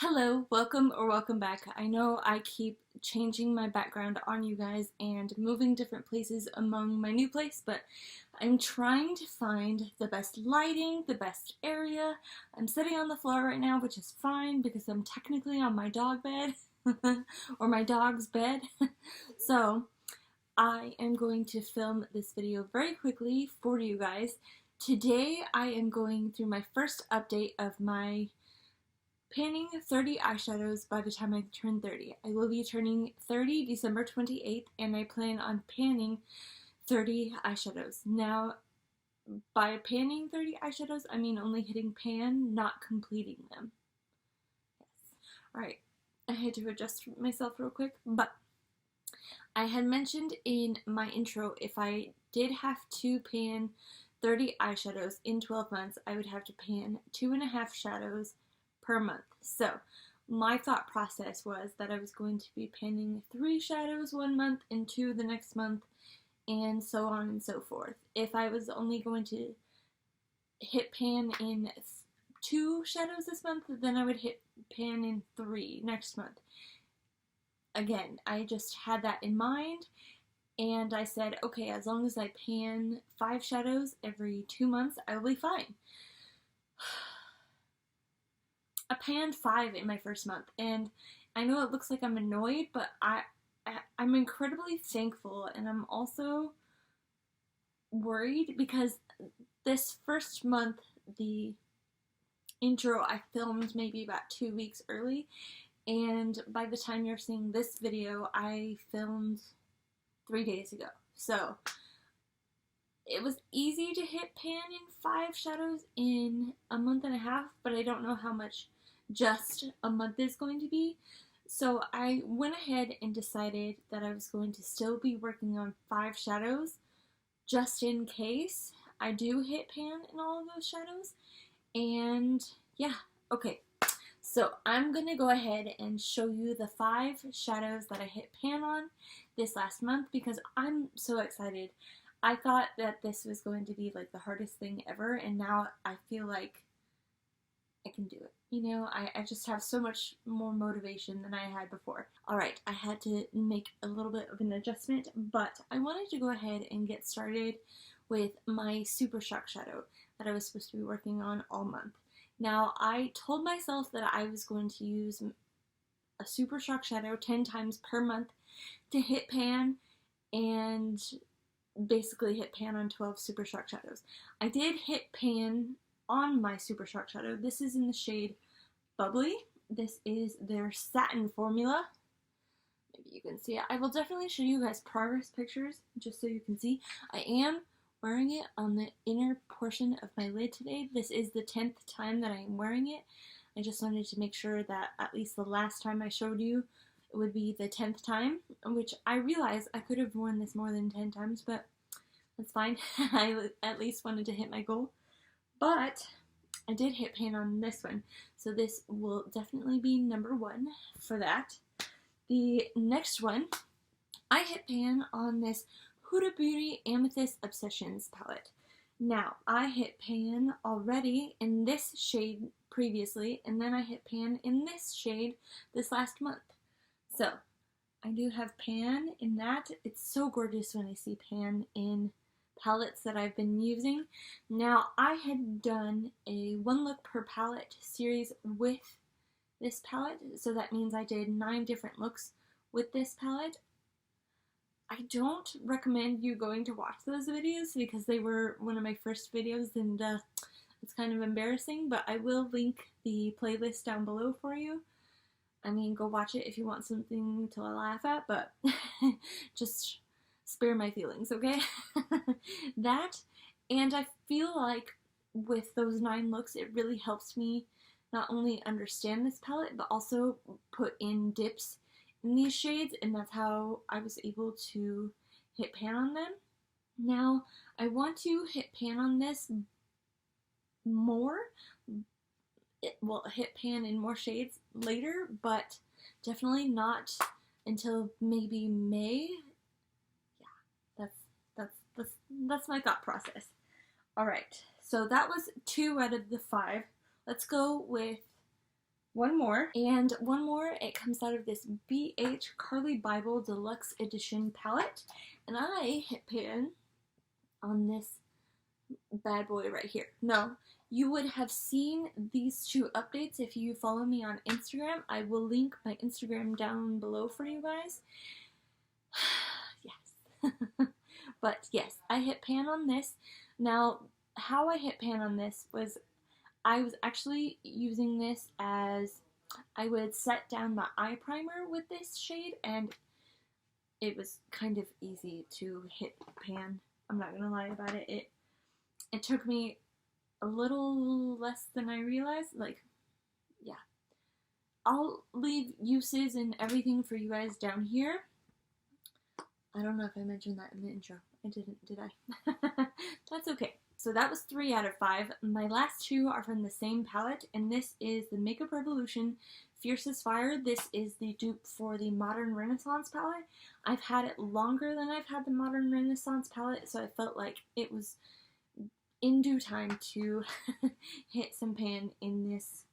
Hello, welcome or welcome back. I know I keep changing my background on you guys and moving different places among my new place, but I'm trying to find the best lighting, the best area. I'm sitting on the floor right now, which is fine because I'm technically on my dog bed or my dog's bed. So I am going to film this video very quickly for you guys. Today I am going through my first update of my panning 30 eyeshadows by the time I turn 30. I will be turning 30 December 28th, and I plan on panning 30 eyeshadows. Now, by panning 30 eyeshadows, I mean only hitting pan, not completing them. Yes. Alright, I had to adjust myself real quick, but I had mentioned in my intro if I did have to pan 30 eyeshadows in 12 months, I would have to pan 2.5 shadows per month. So my thought process was that I was going to be panning 3 shadows one month and 2 the next month, and so on and so forth. If I was only going to hit pan in 2 shadows this month, then I would hit pan in 3 next month. Again, I just had that in mind, and I said, okay, as long as I pan 5 shadows every 2 months, I will be fine. I panned 5 in my first month, and I know it looks like I'm annoyed, but I'm incredibly thankful, and I'm also worried because this first month, the intro I filmed maybe about 2 weeks early, and by the time you're seeing this video, I filmed 3 days ago. So it was easy to hit pan in 5 shadows in a month and a half, but I don't know how much just a month is going to be. So I went ahead and decided that I was going to still be working on 5 shadows just in case I do hit pan in all of those shadows. And yeah, okay. So I'm gonna go ahead and show you the 5 shadows that I hit pan on this last month because I'm so excited. I thought that this was going to be like the hardest thing ever, and now I feel like I can do it. You know, I just have so much more motivation than I had before. Alright, I had to make a little bit of an adjustment, but I wanted to go ahead and get started with my Super Shock shadow that I was supposed to be working on all month. Now, I told myself that I was going to use a Super Shock shadow 10 times per month to hit pan and basically hit pan on 12 Super Shock shadows. I did hit pan on my Super Shock shadow. This is in the shade Bubbly. This is their satin formula. Maybe you can see it. I will definitely show you guys progress pictures just so you can see. I am wearing it on the inner portion of my lid today. This is the 10th time that I am wearing it. I just wanted to make sure that at least the last time I showed you it would be the 10th time, which I realize I could have worn this more than 10 times, but that's fine. I at least wanted to hit my goal. But I did hit pan on this one, so this will definitely be number 1 for that. The next one, I hit pan on this Huda Beauty Amethyst Obsessions palette. Now, I hit pan already in this shade previously, and then I hit pan in this shade this last month. So, I do have pan in that. It's so gorgeous when I see pan in palettes that I've been using. Now, I had done a 1 look per palette series with this palette, so that means I did 9 different looks with this palette. I don't recommend you going to watch those videos because they were one of my first videos, and it's kind of embarrassing, but I will link the playlist down below for you. I mean, go watch it if you want something to laugh at, but just spare my feelings, okay? That, and I feel like with those 9 looks, it really helps me not only understand this palette, but also put in dips in these shades, and that's how I was able to hit pan on them. Now, I want to hit pan on this more. It will hit pan in more shades later, but definitely not until maybe May. That's my thought process. Alright, so that was 2 out of the 5. Let's go with one more, and one more. It comes out of this BH Carly Bible Deluxe Edition palette, and I hit pan on this bad boy right here. No, you would have seen these two updates if you follow me on Instagram. I will link my Instagram down below for you guys. Yes. But yes, I hit pan on this. Now, how I hit pan on this was I was actually using this as I would set down my eye primer with this shade, and it was kind of easy to hit pan. I'm not gonna lie about it. It took me a little less than I realized. Like, yeah. I'll leave uses and everything for you guys down here. I don't know if I mentioned that in the intro. I didn't, did I? That's okay. So that was 3 out of 5. My last 2 are from the same palette, and this is the Makeup Revolution Fiercest Fire. This is the dupe for the Modern Renaissance palette. I've had it longer than I've had the Modern Renaissance palette, so I felt like it was in due time to hit some pan in this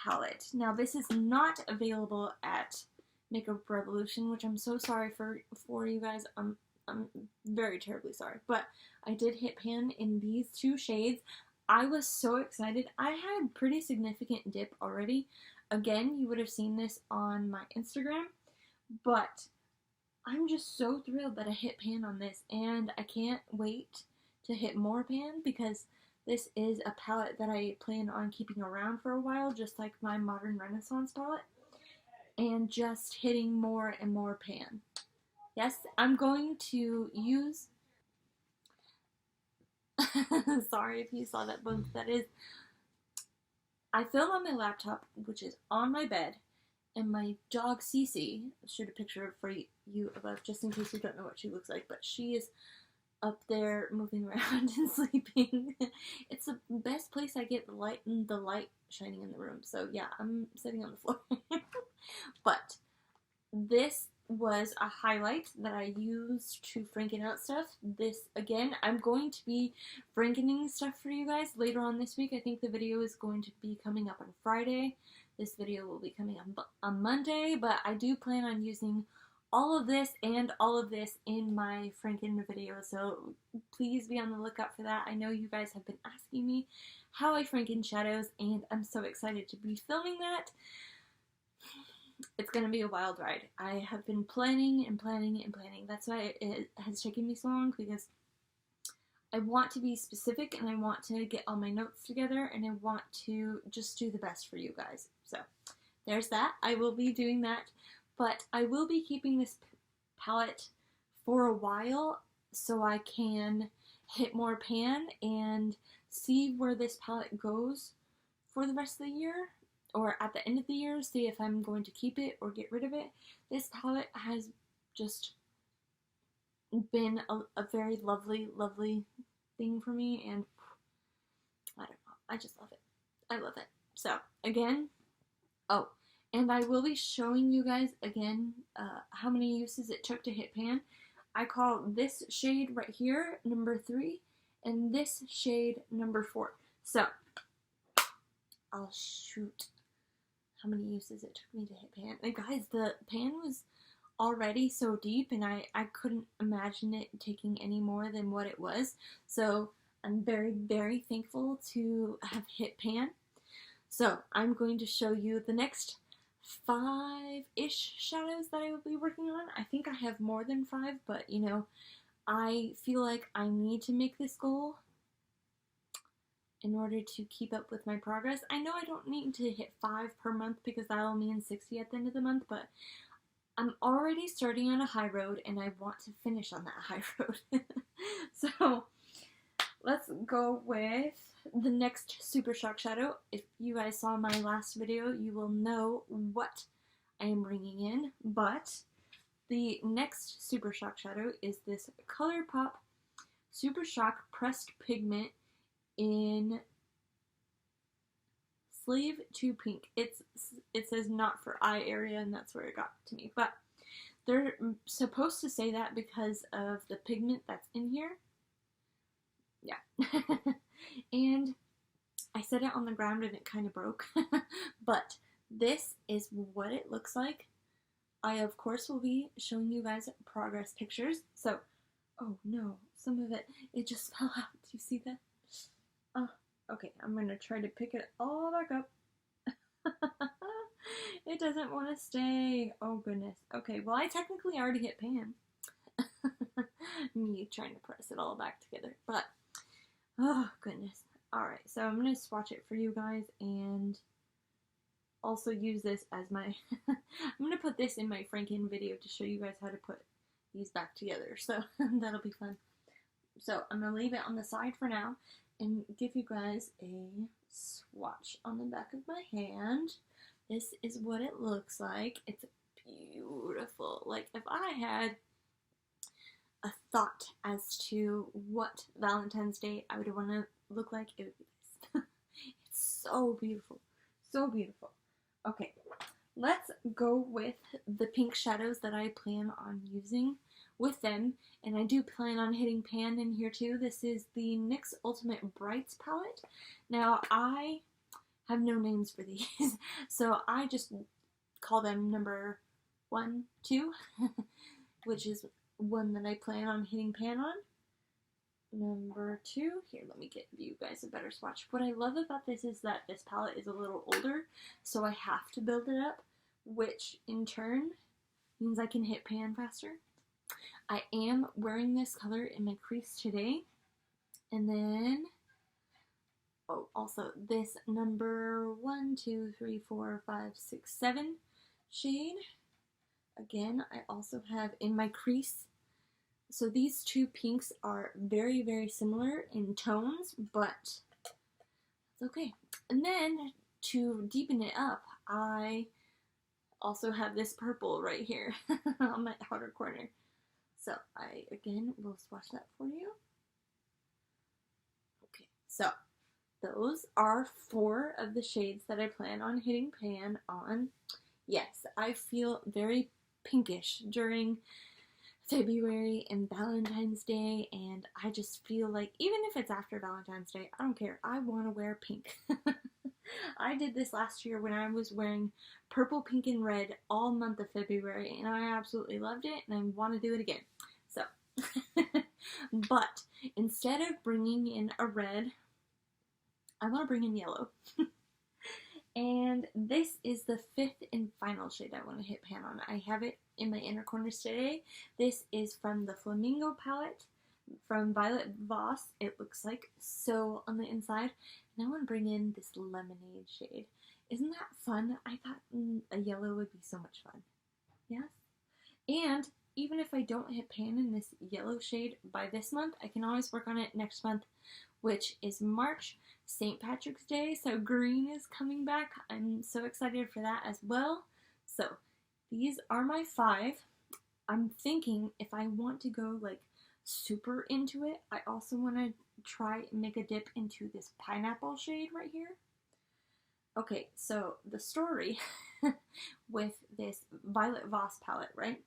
palette. Now, this is not available at Makeup Revolution, which I'm so sorry for you guys. I'm very terribly sorry, but I did hit pan in these 2 shades. I was so excited. I had pretty significant dip already. Again, you would have seen this on my Instagram, but I'm just so thrilled that I hit pan on this, and I can't wait to hit more pan because this is a palette that I plan on keeping around for a while, just like my Modern Renaissance palette, and just hitting more and more pan. Yes, I'm going to use... Sorry if you saw that bump. That is... I film on my laptop, which is on my bed, and my dog Cece, I'll shoot a picture for you above just in case you don't know what she looks like, but she is up there moving around and sleeping. It's the best place I get the light shining in the room. So yeah, I'm sitting on the floor. But this was a highlight that I used to franken out stuff. This, again, I'm going to be frankening stuff for you guys later on this week. I think the video is going to be coming up on Friday. This video will be coming on Monday, but I do plan on using all of this and all of this in my franken video, so please be on the lookout for that. I know you guys have been asking me how I franken shadows, and I'm so excited to be filming that. It's going to be a wild ride. I have been planning and planning and planning. That's why it has taken me so long, because I want to be specific and I want to get all my notes together and I want to just do the best for you guys. So there's that. I will be doing that, but I will be keeping this palette for a while so I can hit more pan and see where this palette goes for the rest of the year, or at the end of the year, see if I'm going to keep it or get rid of it. This palette has just been a very lovely, lovely thing for me, and I don't know, I just love it. I love it. So, again, oh, and I will be showing you guys again how many uses it took to hit pan. I call this shade right here number 3, and this shade number 4. So, I'll shoot how many uses it took me to hit pan. And guys, the pan was already so deep, and I couldn't imagine it taking any more than what it was. So I'm very, very thankful to have hit pan. So I'm going to show you the next 5-ish shadows that I will be working on. I think I have more than 5, but you know, I feel like I need to make this goal in order to keep up with my progress. I know I don't need to hit 5 per month because that'll mean 60 at the end of the month, but I'm already starting on a high road and I want to finish on that high road. So let's go with the next Super Shock Shadow. If you guys saw my last video, you will know what I am bringing in, but the next Super Shock Shadow is this ColourPop Super Shock Pressed Pigment in Slave to Pink. It says not for eye area, and that's where it got to me, but they're supposed to say that because of the pigment that's in here. Yeah. And I set it on the ground and it kind of broke. But this is what it looks like. I, of course, will be showing you guys progress pictures. So, oh no, some of it just fell out. Do you see that? Okay, I'm going to try to pick it all back up. It doesn't want to stay. Oh goodness. Okay, well I technically already hit pan. Me trying to press it all back together. But, oh goodness. Alright, so I'm going to swatch it for you guys and also use this as my... I'm going to put this in my Franken video to show you guys how to put these back together. So that'll be fun. So I'm going to leave it on the side for now and give you guys a swatch on the back of my hand. This is what it looks like. It's beautiful. Like, if I had a thought as to what Valentine's Day I would want to look like, it would be this. It's so beautiful. So beautiful. Okay, let's go with the pink shadows that I plan on using with them, and I do plan on hitting pan in here too. This is the NYX Ultimate Brights palette. Now, I have no names for these, so I just call them number 1, 2, which is one that I plan on hitting pan on. Number 2, here, let me give you guys a better swatch. What I love about this is that this palette is a little older, so I have to build it up, which in turn means I can hit pan faster. I am wearing this color in my crease today. And then, oh, also this number 1, 2, 3, 4, 5, 6, 7 shade. Again, I also have in my crease. So these two pinks are very, very similar in tones, but it's okay. And then to deepen it up, I also have this purple right here on my outer corner. So I, again, will swatch that for you. Okay, so those are 4 of the shades that I plan on hitting pan on. Yes, I feel very pinkish during February and Valentine's Day, and I just feel like, even if it's after Valentine's Day, I don't care. I want to wear pink. I did this last year when I was wearing purple, pink, and red all month of February, and I absolutely loved it, and I want to do it again. So, but instead of bringing in a red, I want to bring in yellow. And this is the 5th and final shade I want to hit pan on. I have it in my inner corners today. This is from the Flamingo palette from Violet Voss. It looks like so on the inside. And I want to bring in this lemonade shade. Isn't that fun? I thought a yellow would be so much fun. Yes? And even if I don't hit pan in this yellow shade by this month, I can always work on it next month, which is March, St. Patrick's Day. So green is coming back. I'm so excited for that as well. So these are my 5. I'm thinking if I want to go like super into it, I also want to try and make a dip into this pineapple shade right here. Okay, so the story with this Violet Voss palette, right,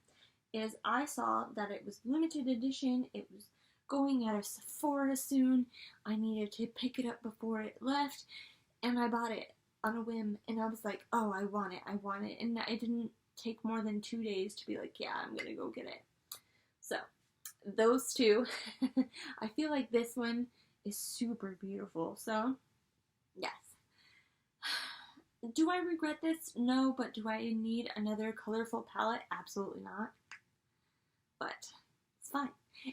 is I saw that it was limited edition. It was going out of Sephora soon. I needed to pick it up before it left, and I bought it on a whim, and I was like, oh, I want it, and it didn't take more than 2 days to be like, yeah, I'm gonna go get it. So, those 2, I feel like this one is super beautiful, so, yes. Do I regret this? No, but do I need another colorful palette? Absolutely not. But, it's fine.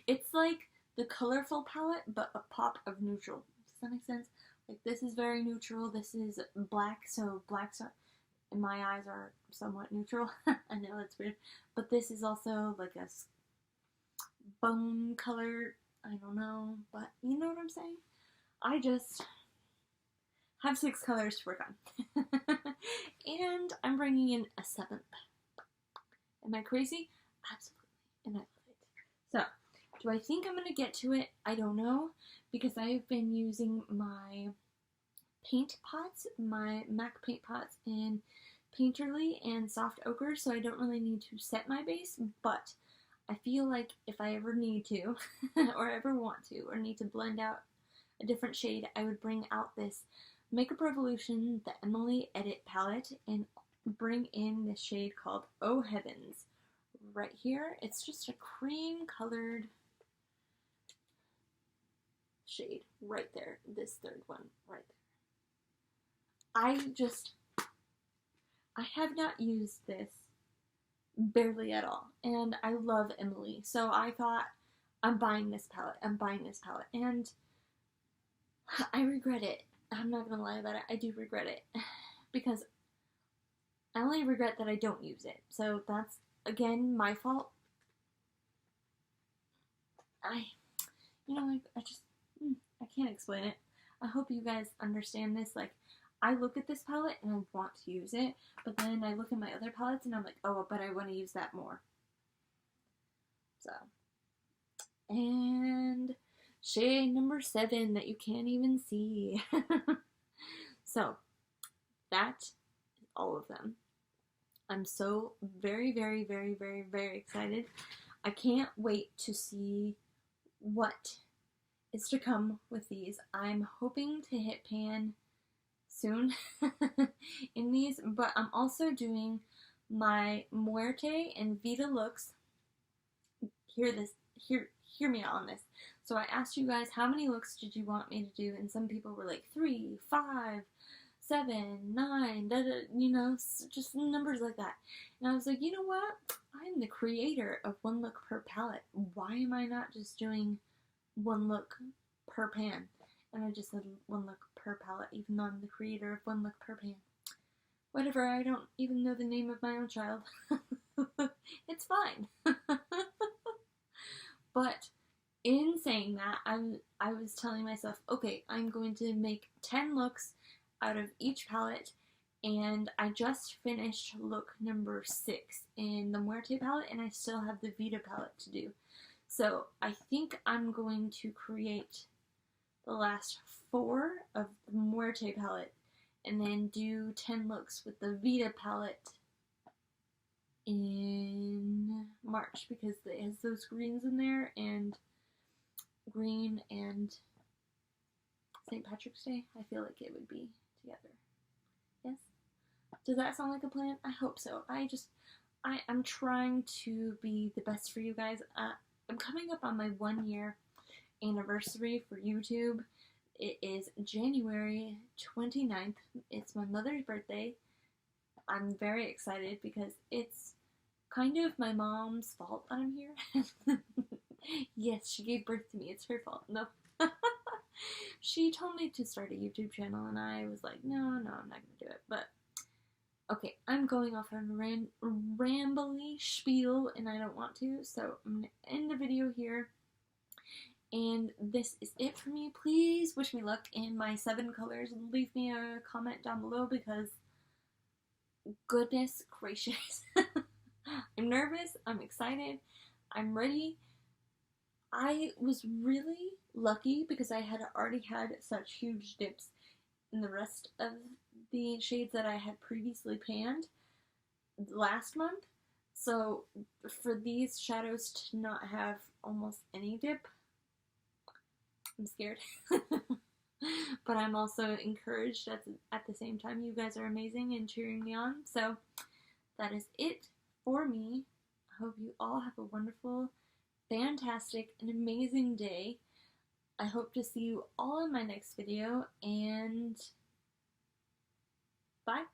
It's like the colorful palette, but a pop of neutral. Does that make sense? Like, this is very neutral, this is black, so black's in my eyes are somewhat neutral. I know that's weird. But this is also like a bone color. I don't know. But you know what I'm saying? I just have 6 colors to work on. And I'm bringing in a 7th. Am I crazy? Absolutely. And I love it. So, do I think I'm going to get to it? I don't know. Because I've been using my paint pots, my MAC paint pots in Painterly and Soft Ochre, so I don't really need to set my base, but I feel like if I ever need to, or ever want to, or need to blend out a different shade, I would bring out this Makeup Revolution, the Emily Edit palette, and bring in this shade called Oh Heavens right here. It's just a cream colored shade right there, this third one right there. I have not used this barely at all, and I love Emily, so I thought, I'm buying this palette, and I regret it. I'm not gonna lie about it, I do regret it, because I only regret that I don't use it, so that's, again, my fault. I just, I can't explain it. I hope you guys understand this. Like, I look at this palette and I want to use it, but then I look at my other palettes and I'm like, oh, but I want to use that more. So, and shade number 7 that you can't even see. So, that is all of them. I'm so very, very, very, very, very excited. I can't wait to see what is to come with these. I'm hoping to hit pan soon in these, but I'm also doing my Muerte and Vita looks. Hear me out on this. So I asked you guys, how many looks did you want me to do? And some people were like 3, 5, 7, 9, you know, just numbers like that. And I was like, you know what? I'm the creator of one look per palette. Why am I not just doing one look per pan? And I just said one look per palette, even though I'm the creator of one look per pan. Whatever, I don't even know the name of my own child. It's fine. But in saying that, I was telling myself, okay, I'm going to make 10 looks out of each palette, and I just finished look number 6 in the Muerte palette, and I still have the Vita palette to do. So I think I'm going to create the last 4 of the Muerte palette, and then do 10 looks with the Vita palette in March, because it has those greens in there, and green and St. Patrick's Day. I feel like it would be together. Yes? Does that sound like a plan? I hope so. I'm trying to be the best for you guys. I'm coming up on my 1 year anniversary for YouTube. It is January 29th. It's my mother's birthday. I'm very excited because it's kind of my mom's fault that I'm here. Yes, she gave birth to me. It's her fault. No. She told me to start a YouTube channel, and I was like, no, I'm not going to do it. But, okay, I'm going off on a rambly spiel, and I don't want to, so I'm going to end the video here. And this is it for me. Please wish me luck in my 7 colors. Leave me a comment down below, because goodness gracious. I'm nervous, I'm excited, I'm ready. I was really lucky because I had already had such huge dips in the rest of the shades that I had previously panned last month. So for these shadows to not have almost any dip, I'm scared. But I'm also encouraged at the same time. You guys are amazing and cheering me on. So that is it for me. I hope you all have a wonderful, fantastic, and amazing day. I hope to see you all in my next video, and bye.